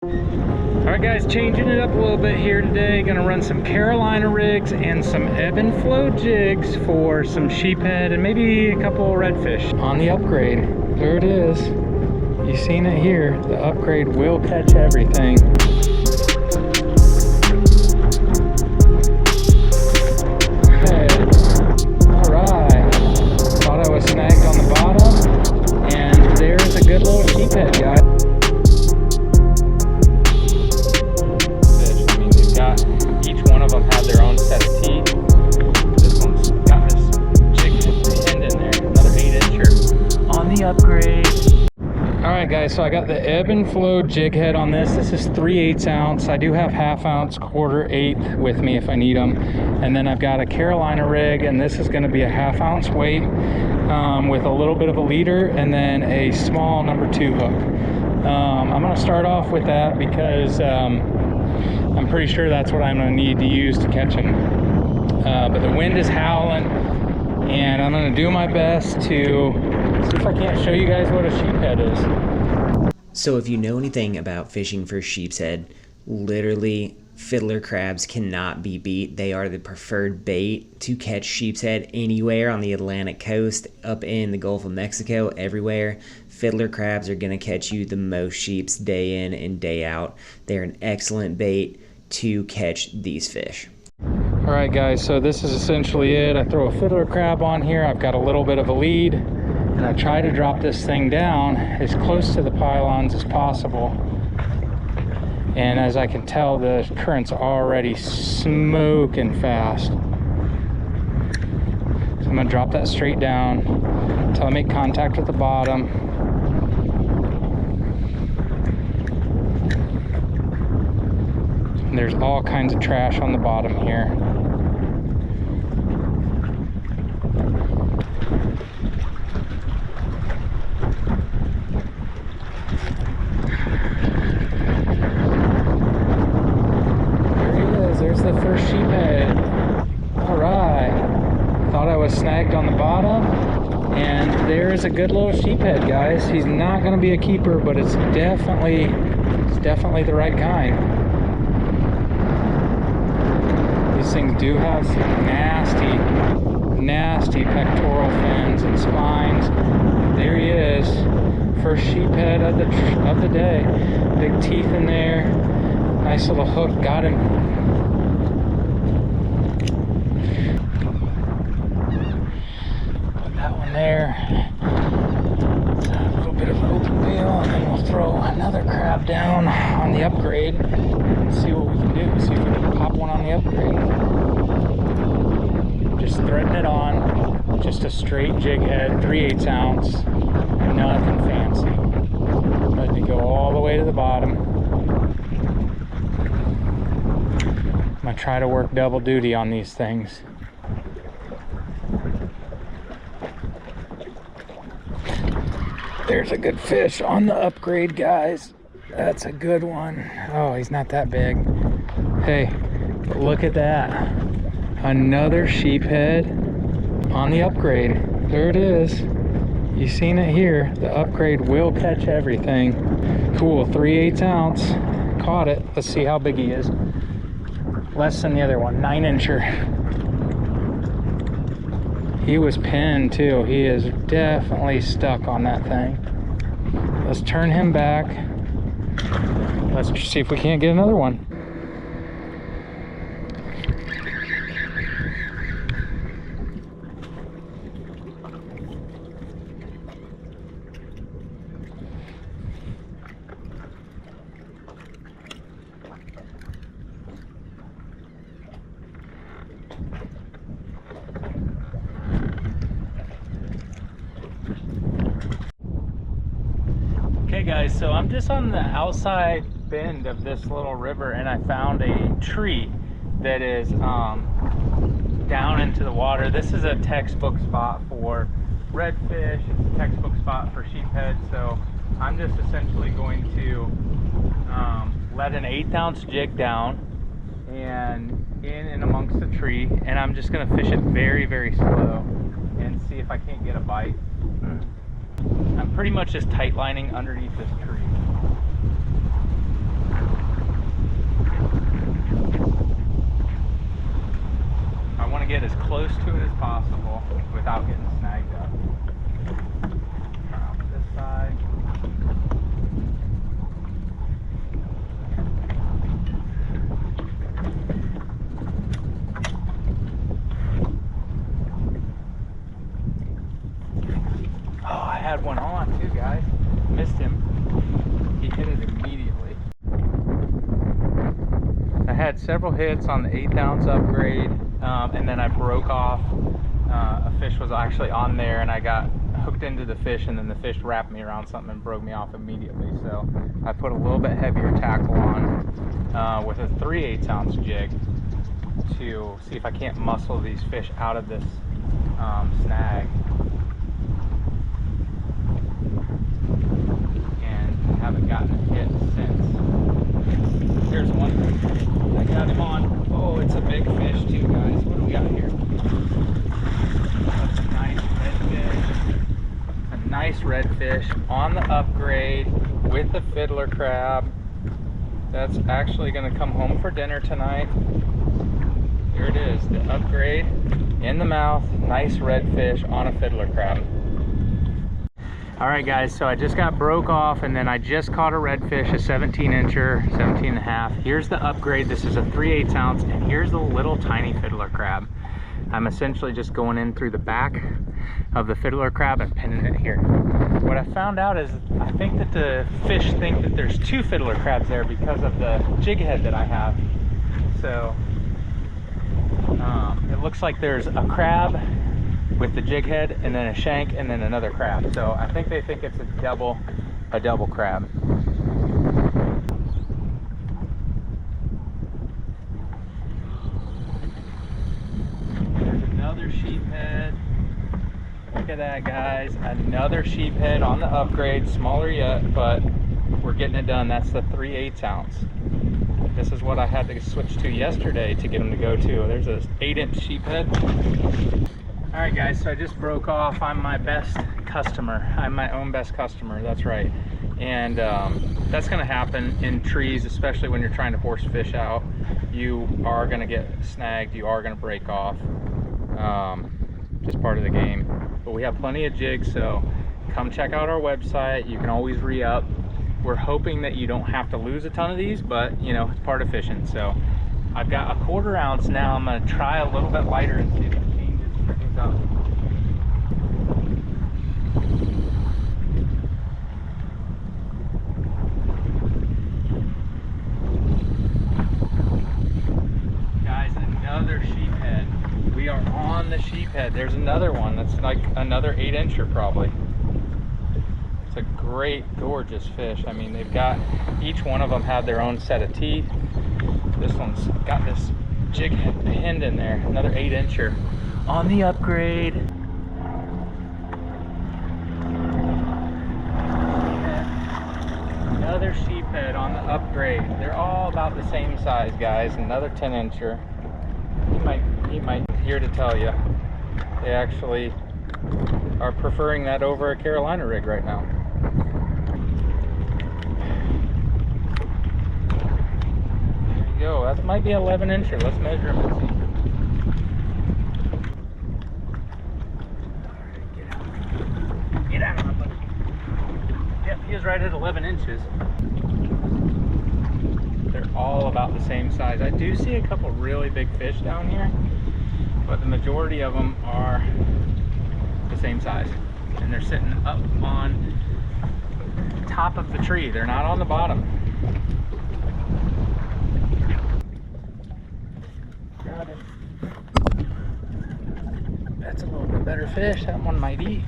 Alright guys, changing it up a little bit here today. Gonna run some Carolina rigs and some Ebb N Flow jigs for some sheephead and maybe a couple redfish on the Upgrade. There it is. You've seen it here. The Upgrade will catch everything. Alright. Thought I was snagged on the bottom. And there's a good little sheephead, guys. Each one of them had their own set of teeth. This one's got this jig end in there, another 8-incher on the Upgrade. Alright guys, so I got the Ebb N Flow jig head on this. This is 3/8 ounce. I do have 1/2 ounce, 1/4 with me if I need them. And then I've got a Carolina rig, and this is going to be a 1/2 ounce weight with a little bit of a leader and then a small number 2 hook. I'm going to start off with that because I'm pretty sure that's what I'm going to need to use to catch them. But the wind is howling, and I'm going to do my best to see if I can't show you guys what a sheephead is. So if you know anything about fishing for sheepshead, literally fiddler crabs cannot be beat. They are the preferred bait to catch sheepshead anywhere on the Atlantic coast, up in the Gulf of Mexico, everywhere. Fiddler crabs are going to catch you the most sheeps day in and day out. They're an excellent bait to catch these fish. Alright guys, so this is essentially it. I throw a fiddler crab on here. I've got a little bit of a lead, and I try to drop this thing down as close to the pylons as possible. And as I can tell, the current's already smoking fast. So I'm going to drop that straight down until I make contact with the bottom. And there's all kinds of trash on the bottom here. There's the first sheephead. Alright. Thought I was snagged on the bottom. And there's a good little sheephead, guys. He's not going to be a keeper, but it's definitely the right kind. These things do have some nasty pectoral fins and spines. There he is. First sheephead of the day. Big teeth in there. Nice little hook. Got him. There, a little bit of an open bail, and then we'll throw another crab down on the Upgrade and see what we can do. See if we can pop one on the Upgrade. Just threading it on, just a straight jig head, 3/8 ounce, nothing fancy. Let it go all the way to the bottom. I'm gonna try to work double duty on these things. There's a good fish on the Upgrade, guys. That's a good one. Oh, he's not that big. Hey, look at that. Another sheephead on the Upgrade. There it is. You've seen it here. The Upgrade will catch everything. Cool, 3/8 ounce. Caught it. Let's see how big he is. Less than the other one, 9-incher. He was pinned too. He is definitely stuck on that thing. Let's turn him back. Let's see if we can't get another one. Okay guys, so I'm just on the outside bend of this little river, and I found a tree that is down into the water. This is a textbook spot for redfish. It's a textbook spot for sheephead, so I'm just essentially going to let an 1/8 ounce jig down and in and amongst the tree, and I'm just going to fish it very slow and see if I can't get a bite. I'm pretty much just tight lining underneath this tree. possible without getting snagged up. Turn off this side. Oh, I had one on too, guys. Missed him. He hit it immediately. I had several hits on the 1/8 ounce upgrade, and then I broke off. A fish was actually on there, and I got hooked into the fish, and then the fish wrapped me around something and broke me off immediately. So I put a little bit heavier tackle on with a 3/8 ounce jig to see if I can't muscle these fish out of this snag. And haven't gotten a hit since. Here's one. I got him on. Oh, it's a big fish too, guys. What do we got here? That's a nice redfish. A nice redfish on the upgrade with the fiddler crab. That's actually going to come home for dinner tonight. Here it is, the upgrade in the mouth. Nice redfish on a fiddler crab. All right, guys, so I just got broke off, and then I just caught a redfish, a 17 incher, 17 and a half. Here's the upgrade. This is a 3/8 ounce, and here's the little tiny fiddler crab. I'm essentially just going in through the back of the fiddler crab and pinning it here. What I found out is I think that the fish think that there's 2 fiddler crabs there because of the jig head that I have. So it looks like there's a crab with the jig head, and then a shank, and then another crab. So I think they think it's a double crab. There's another sheephead. Look at that, guys. Another sheephead on the upgrade, smaller yet, but we're getting it done. That's the 3/8 ounce. This is what I had to switch to yesterday to get them to go to. There's a 8-inch sheephead. All right, guys, so I just broke off. I'm my best customer. I'm my own best customer, that's right. And that's gonna happen in trees, especially when you're trying to force fish out. You are gonna get snagged, you are gonna break off. Just part of the game. But we have plenty of jigs, so come check out our website. You can always re-up. We're hoping that you don't have to lose a ton of these, but you know, it's part of fishing. So I've got a 1/4 ounce now. I'm gonna try a little bit lighter and see if it changes things up. Guys, another sheephead. We are on the sheephead. There's another one that's like another 8-incher probably. It's a great, gorgeous fish. I mean, they've got, each one of them had their own set of teeth. This one's got this jig head pinned in there. Another 8-incher on the upgrade. Another sheephead on the upgrade. They're all about the same size, guys. Another 10-incher. He might here to tell you. They actually are preferring that over a Carolina rig right now. There you go. That might be 11-incher. Let's measure him and see. Get out of my buddy. Yep, he is right at 11 inches. They're all about the same size. I do see a couple really big fish down here, but the majority of them are the same size, and they're sitting up on top of the tree. They're not on the bottom. Got it. That's a little bit better fish. That one might eat.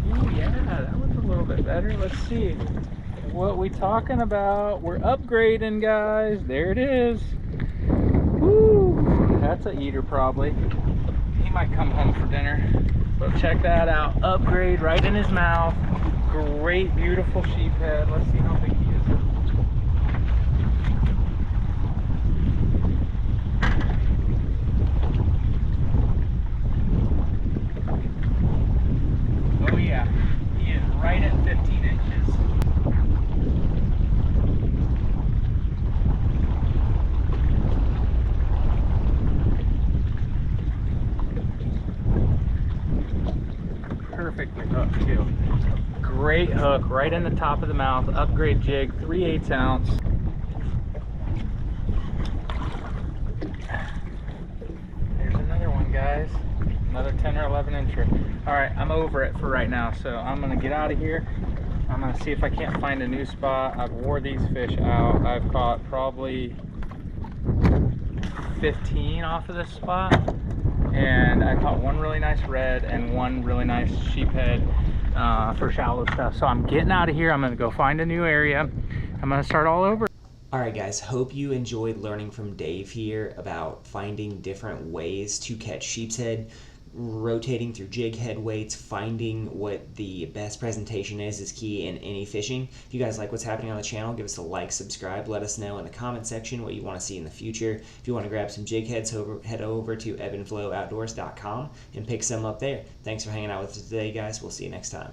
Ooh, yeah, that one's a little bit better. Let's see what we talking about. We're upgrading, guys. There it is. Woo, that's a eater probably. He might come home for dinner. But check that out. Upgrade right in his mouth. Great, beautiful sheephead. Let's see how big he is. Oh yeah, he is right at 15 inches. Great hook right in the top of the mouth. Upgrade Jig, 3/8 ounce. There's another one, guys. Another 10 or 11 incher. All right, I'm over it for right now, so I'm gonna get out of here. I'm gonna see if I can't find a new spot. I've wore these fish out. I've caught probably 15 off of this spot, and I caught one really nice red and one really nice sheephead for shallow stuff. So I'm getting out of here. I'm gonna go find a new area. I'm gonna start all over. All right, guys, hope you enjoyed learning from Dave here about finding different ways to catch sheepshead, rotating through jig head weights, finding what the best presentation is key in any fishing. If you guys like what's happening on the channel, give us a like, subscribe, let us know in the comment section what you want to see in the future. If you want to grab some jig heads, head over to ebbandflowoutdoors.com and pick some up there. Thanks for hanging out with us today, guys. We'll see you next time.